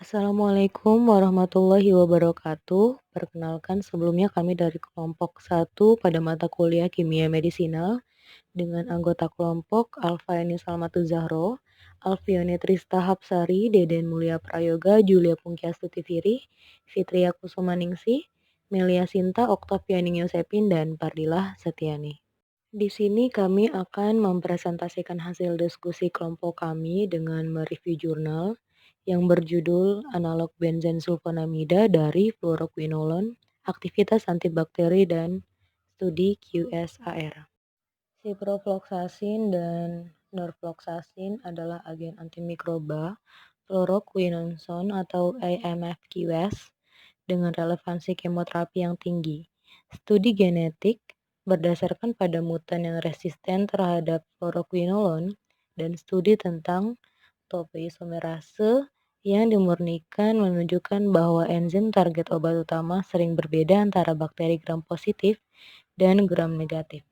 Assalamualaikum warahmatullahi wabarakatuh. Perkenalkan sebelumnya kami dari kelompok 1 pada mata kuliah Kimia Medisinal dengan anggota kelompok Alfaini Salmatu Zahro, Alfioni Trista Hapsari, Deden Mulia Prayoga, Julia Pungkiastuti Fitri, Fitria Kusumaningsih, Melia Sinta, Oktaviani Yosepin, dan Pardilah Setiani. Di sini kami akan mempresentasikan hasil diskusi kelompok kami dengan mereview jurnal yang berjudul Analog Benzen Sulfonamida dari Fluoroquinolone, Aktivitas Antibakteri dan Studi QSAR. Ciprofloxacin dan norfloxacin adalah agen antimikroba fluoroquinosone atau AMFQS dengan relevansi kemoterapi yang tinggi. Studi genetik berdasarkan pada mutan yang resisten terhadap fluoroquinolone dan studi tentang topoisomerase yang dimurnikan menunjukkan bahwa enzim target obat utama sering berbeda antara bakteri gram positif dan gram negatif.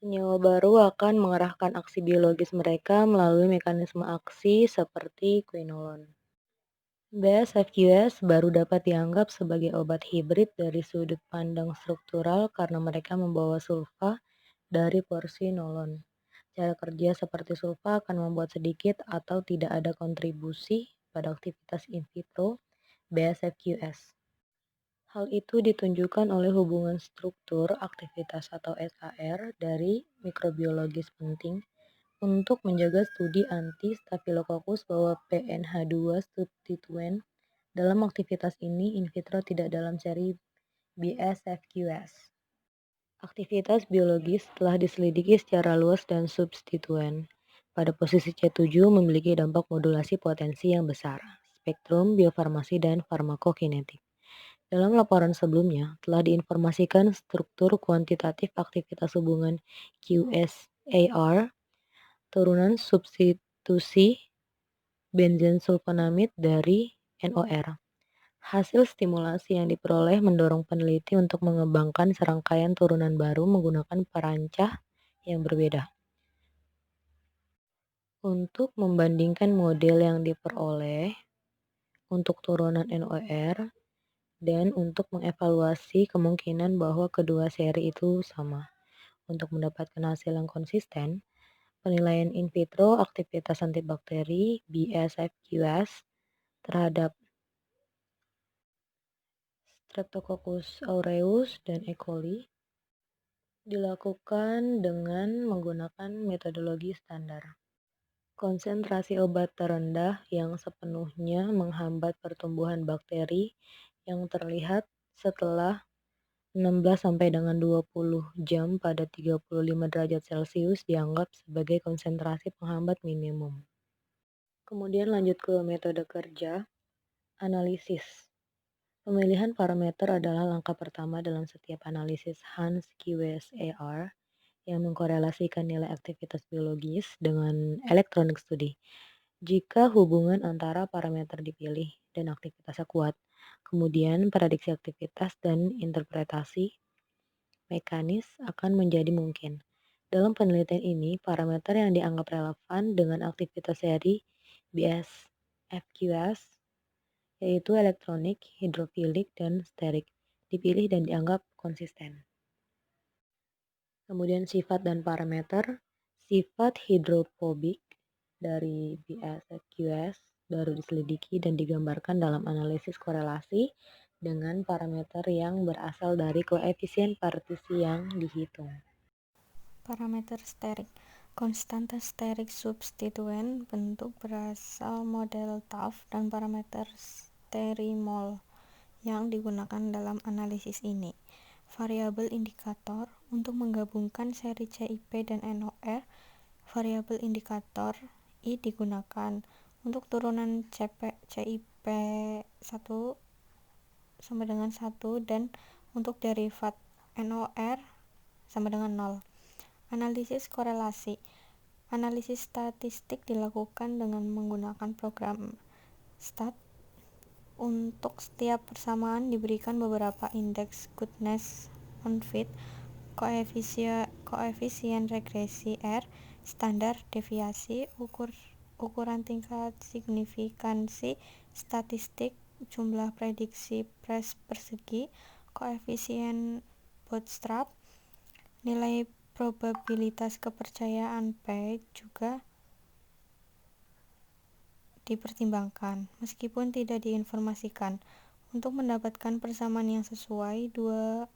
Senyawa baru akan mengerahkan aksi biologis mereka melalui mekanisme aksi seperti quinolone. BSFQS baru dapat dianggap sebagai obat hibrid dari sudut pandang struktural karena mereka membawa sulfa dari porsinolon. Cara kerja seperti sulfa akan membuat sedikit atau tidak ada kontribusi pada aktivitas in vitro BSFQS. Hal itu ditunjukkan oleh hubungan struktur aktivitas atau SAR dari mikrobiologis penting untuk menjaga studi anti-Staphylococcus bahwa PNH2 substituen dalam aktivitas ini in vitro tidak dalam seri BSFQS. Aktivitas biologis telah diselidiki secara luas dan substituen pada posisi C7 memiliki dampak modulasi potensi yang besar, spektrum, biofarmasi, dan farmakokinetik. Dalam laporan sebelumnya, telah diinformasikan struktur kuantitatif aktivitas hubungan QSAR, turunan substitusi benzen sulfonamid dari NOR. Hasil stimulasi yang diperoleh mendorong peneliti untuk mengembangkan serangkaian turunan baru menggunakan perancah yang berbeda. Untuk membandingkan model yang diperoleh untuk turunan NOR dan untuk mengevaluasi kemungkinan bahwa kedua seri itu sama. Untuk mendapatkan hasil yang konsisten, penilaian in vitro aktivitas antibakteri BSFQS terhadap Streptococcus aureus dan E. coli dilakukan dengan menggunakan metodologi standar. Konsentrasi obat terendah yang sepenuhnya menghambat pertumbuhan bakteri yang terlihat setelah 16-20 jam pada 35 derajat Celcius dianggap sebagai konsentrasi penghambat minimum. Kemudian lanjut ke metode kerja, analisis. Pemilihan parameter adalah langkah pertama dalam setiap analisis Hans-QSAR yang mengkorelasikan nilai aktivitas biologis dengan elektronik studi. Jika hubungan antara parameter dipilih dan aktivitasnya kuat, kemudian prediksi aktivitas dan interpretasi mekanis akan menjadi mungkin. Dalam penelitian ini, parameter yang dianggap relevan dengan aktivitas seri BSFQS yaitu elektronik, hidrofilik, dan sterik, dipilih dan dianggap konsisten. Kemudian sifat dan parameter. Sifat hidrofobik dari BSFQS baru diselidiki dan digambarkan dalam analisis korelasi dengan parameter yang berasal dari koefisien partisi yang dihitung. Parameter sterik. Konstanta sterik substituen bentuk berasal model Taft dan parameter sterimol yang digunakan dalam analisis ini. Variabel indikator untuk menggabungkan seri CIP dan NOR. Variabel indikator I digunakan untuk turunan CIP 1 sama dengan 1 dan untuk derivat NOR sama dengan 0. Analisis korelasi. Analisis statistik dilakukan dengan menggunakan program STAT. Untuk setiap persamaan diberikan beberapa indeks goodness on fit, koefisien regresi R, standar deviasi, ukuran tingkat signifikansi, statistik, jumlah prediksi persegi, koefisien bootstrap, nilai probabilitas kepercayaan P juga dipertimbangkan, meskipun tidak diinformasikan. Untuk mendapatkan persamaan yang sesuai, dua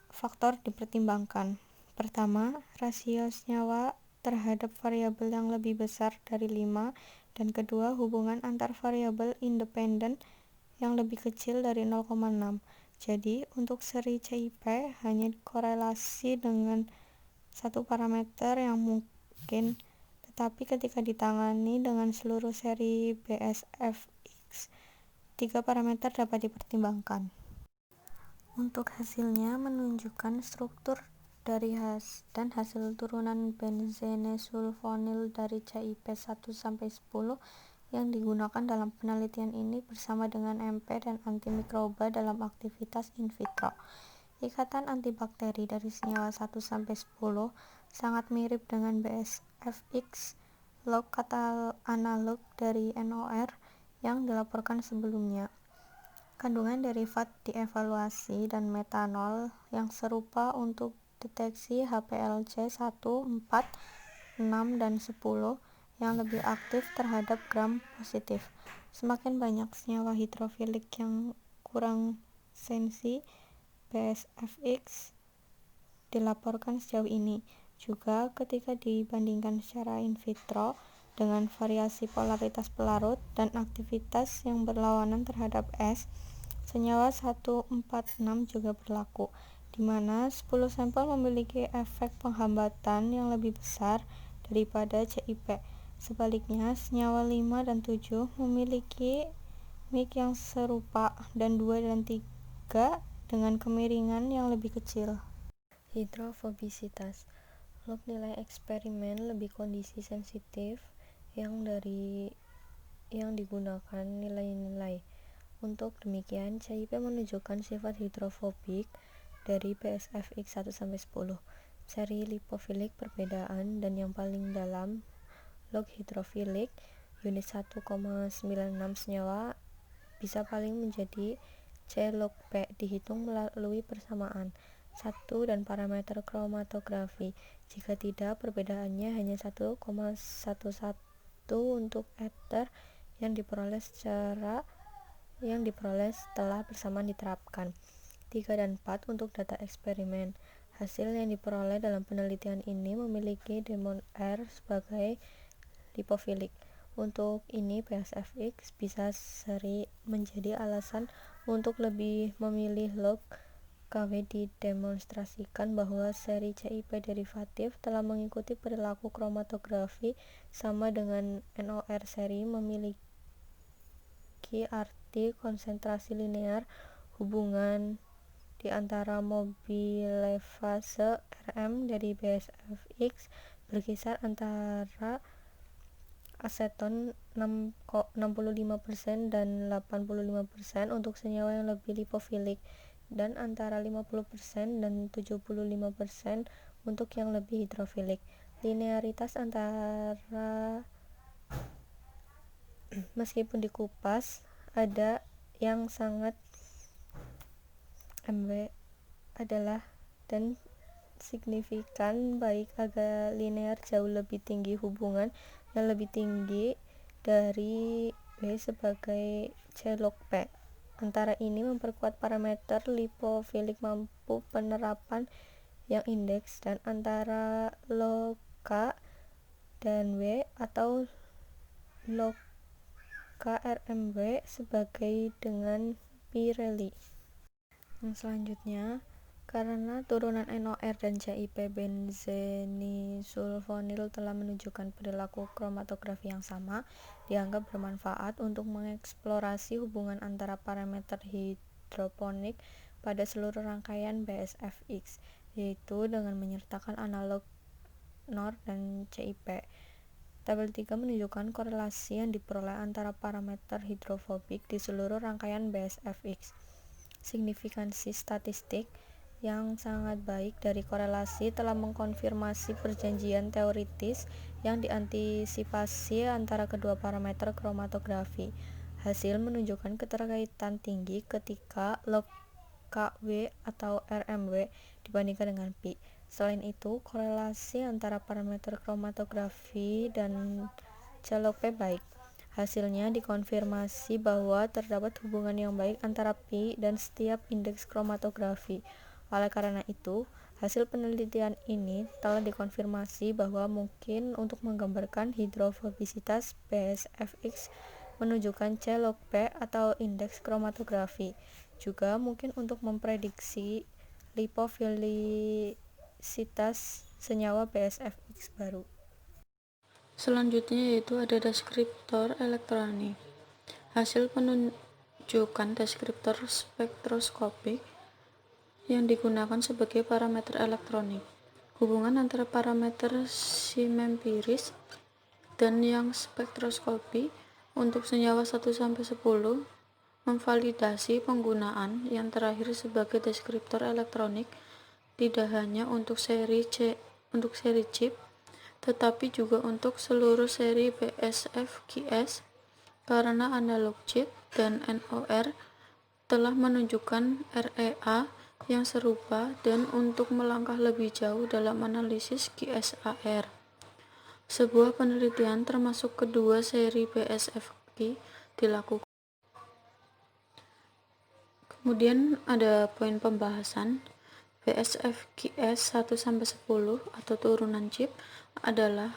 faktor dipertimbangkan. Pertama, rasio senyawa terhadap variabel yang lebih besar dari 5, dan kedua, hubungan antar variabel independen yang lebih kecil dari 0,6. Jadi, untuk seri CIP hanya korelasi dengan satu parameter yang mungkin, tetapi ketika ditangani dengan seluruh seri BSFX, tiga parameter dapat dipertimbangkan. Untuk hasilnya menunjukkan struktur dari hasil turunan benzene sulfonil dari CIP 1-10 yang digunakan dalam penelitian ini bersama dengan MP dan antimikroba dalam aktivitas in vitro. Ikatan antibakteri dari senyawa 1-10 sangat mirip dengan BSFX, log kata analog dari NOR yang dilaporkan sebelumnya. Kandungan derivat dievaluasi dan metanol yang serupa untuk deteksi HPLC 1, 4, 6, dan 10 yang lebih aktif terhadap gram positif. Semakin banyak senyawa hidrofilik yang kurang sensi BSFX dilaporkan sejauh ini. Juga ketika dibandingkan secara in vitro dengan variasi polaritas pelarut dan aktivitas yang berlawanan terhadap S, senyawa 1,4,6 juga berlaku, di mana 10 sampel memiliki efek penghambatan yang lebih besar daripada CIP. Sebaliknya, senyawa 5 dan 7 memiliki MIC yang serupa, dan 2 dan 3 dengan kemiringan yang lebih kecil. Hidrofobisitas. Log nilai eksperimen lebih kondisi sensitif yang digunakan nilai-nilai. Untuk demikian, CIP menunjukkan sifat hidrofobik dari BSFX 1-10. Seri lipofilik perbedaan dan yang paling dalam log hidrofilik unit 1,96 senyawa bisa paling menjadi C log P dihitung melalui persamaan 1 dan parameter kromatografi. Jika tidak, perbedaannya hanya 1,11 untuk ether yang diperoleh setelah persamaan diterapkan. 3 dan 4 untuk data eksperimen. Hasil yang diperoleh dalam penelitian ini memiliki demon R sebagai lipofilik. Untuk ini, BSFX bisa seri menjadi alasan untuk lebih memilih log KW. Didemonstrasikan bahwa seri CIP derivatif telah mengikuti perilaku kromatografi sama dengan NOR seri memiliki arti konsentrasi linear. Hubungan di antara mobilefase Rm dari BSFX berkisar antara aseton 65% dan 85% untuk senyawa yang lebih lipofilik, dan antara 50% dan 75% untuk yang lebih hidrofilik. Linearitas antara meskipun dikupas ada yang sangat MW adalah dan signifikan baik agak linear jauh lebih tinggi hubungan yang lebih tinggi dari B sebagai C log P. Antara ini memperkuat parameter lipofilik mampu penerapan yang indeks, dan antara log K dan W atau log K RMW sebagai dengan Pirelli. Yang selanjutnya, karena turunan NOR dan CIP benzenisulfonil telah menunjukkan perilaku kromatografi yang sama, dianggap bermanfaat untuk mengeksplorasi hubungan antara parameter hidroponik pada seluruh rangkaian BSFX, yaitu dengan menyertakan analog NOR dan CIP. Tabel 3 menunjukkan korelasi yang diperoleh antara parameter hidrofobik di seluruh rangkaian BSFX. Signifikansi statistik yang sangat baik dari korelasi telah mengkonfirmasi perjanjian teoritis yang diantisipasi antara kedua parameter kromatografi. Hasil menunjukkan keterkaitan tinggi ketika log Kw atau RMW dibandingkan dengan pi. Selain itu, korelasi antara parameter kromatografi dan C log P baik. Hasilnya dikonfirmasi bahwa terdapat hubungan yang baik antara pi dan setiap indeks kromatografi. Oleh karena itu, hasil penelitian ini telah dikonfirmasi bahwa mungkin untuk menggambarkan hidrofobisitas BSFX menunjukkan C log P atau indeks kromatografi. Juga mungkin untuk memprediksi lipofilisitas senyawa BSFX baru. Selanjutnya yaitu ada deskriptor elektronik. Hasil penunjukan deskriptor spektroskopik yang digunakan sebagai parameter elektronik. Hubungan antara parameter simempiris dan yang spektroskopi untuk senyawa 1-10 memvalidasi penggunaan yang terakhir sebagai deskriptor elektronik tidak hanya untuk seri chip, tetapi juga untuk seluruh seri BSFQS karena analog chip dan NOR telah menunjukkan REA yang serupa dan untuk melangkah lebih jauh dalam analisis QSAR. Sebuah penelitian termasuk kedua seri BSFQ dilakukan. Kemudian ada poin pembahasan. BSFQS 1-10 atau turunan chip adalah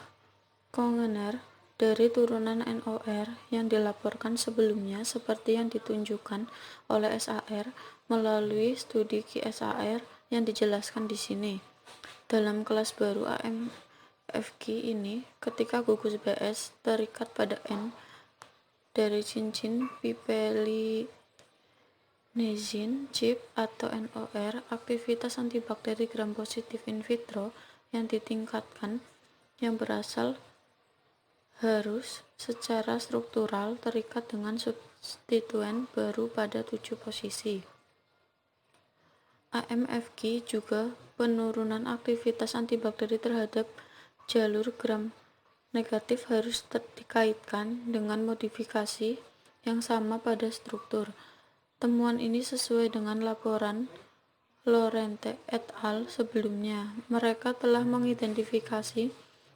kongener dari turunan NOR yang dilaporkan sebelumnya seperti yang ditunjukkan oleh SAR melalui studi QSAR yang dijelaskan di sini. Dalam kelas baru AMFQ ini, ketika gugus BS terikat pada N dari cincin pipelinezin chip atau NOR, aktivitas antibakteri gram positif in vitro yang ditingkatkan yang berasal harus secara struktural terikat dengan substituen baru pada 7 posisi. AMFQ juga penurunan aktivitas antibakteri terhadap jalur gram negatif harus dikaitkan dengan modifikasi yang sama pada struktur. Temuan ini sesuai dengan laporan Lorente et al. Sebelumnya. Mereka telah mengidentifikasi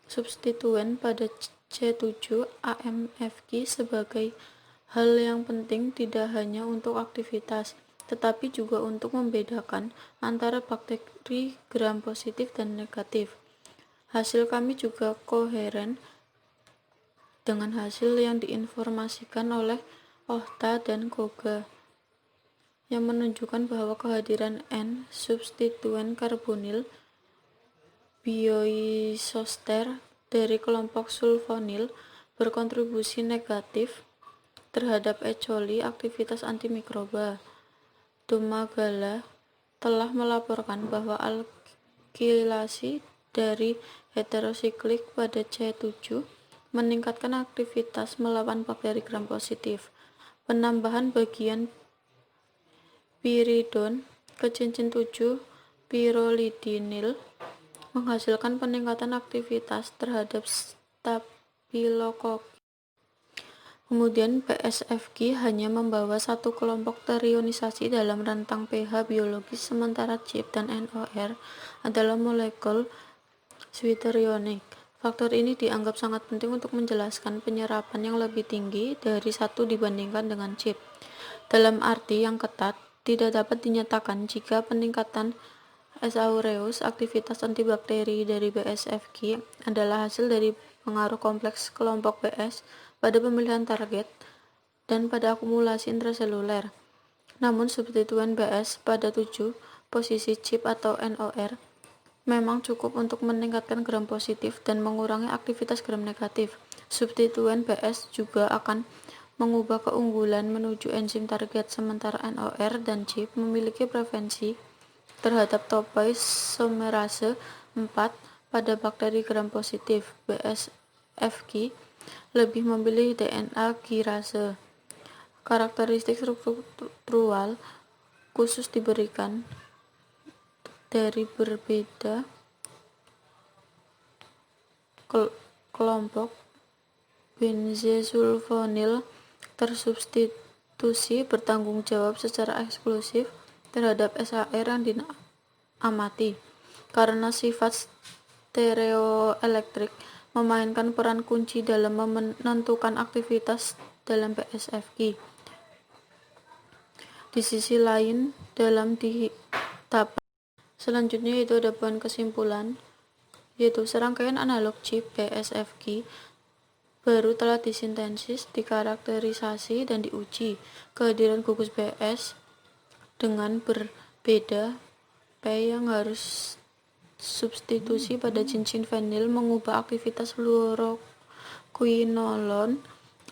substituen pada C7 AMFQ sebagai hal yang penting tidak hanya untuk aktivitas, tetapi juga untuk membedakan antara bakteri gram positif dan negatif. Hasil kami juga koheren dengan hasil yang diinformasikan oleh Ohta dan Koga, yang menunjukkan bahwa kehadiran N substituen karbonil bioisoster dari kelompok sulfonil berkontribusi negatif terhadap E. coli aktivitas antimikroba. Domagala telah melaporkan bahwa alkilasi dari heterosiklik pada C7 meningkatkan aktivitas melawan bakteri gram positif. Penambahan bagian piridon ke cincin 7 pirolidinil menghasilkan peningkatan aktivitas terhadap staphylococcus. Kemudian BSFQ hanya membawa satu kelompok terionisasi dalam rentang pH biologis, sementara chip dan NOR adalah molekul zwitterionik. Faktor ini dianggap sangat penting untuk menjelaskan penyerapan yang lebih tinggi dari satu dibandingkan dengan chip. Dalam arti yang ketat, tidak dapat dinyatakan jika peningkatan S. aureus, aktivitas antibakteri dari BSFQ, adalah hasil dari pengaruh kompleks kelompok BS pada pemilihan target dan pada akumulasi intraseluler. Namun substituen BS pada 7 posisi chip atau NOR memang cukup untuk meningkatkan gram positif dan mengurangi aktivitas gram negatif. Substituen BS juga akan mengubah keunggulan menuju enzim target, sementara NOR dan chip memiliki preferensi terhadap topoisomerase 4 pada bakteri gram positif. BSFQ lebih memilih DNA kirase. Karakteristik struktural khusus diberikan dari berbeda kelompok benzesulfonil tersubstitusi bertanggung jawab secara eksklusif terhadap SAR yang diamati. Karena sifat stereoelektrik memainkan peran kunci dalam menentukan aktivitas dalam PSFQ. Di sisi lain, dalam tahapan selanjutnya yaitu ada poin kesimpulan, yaitu serangkaian analog chip PSFQ baru telah disintesis, dikarakterisasi, dan diuji. Kehadiran gugus PS dengan berbeda P yang harus substitusi pada cincin vinil mengubah aktivitas fluoroquinolone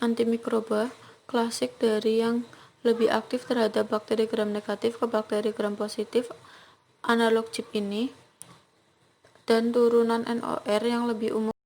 antimikroba klasik dari yang lebih aktif terhadap bakteri gram negatif ke bakteri gram positif analog chip ini, dan turunan NOR yang lebih umum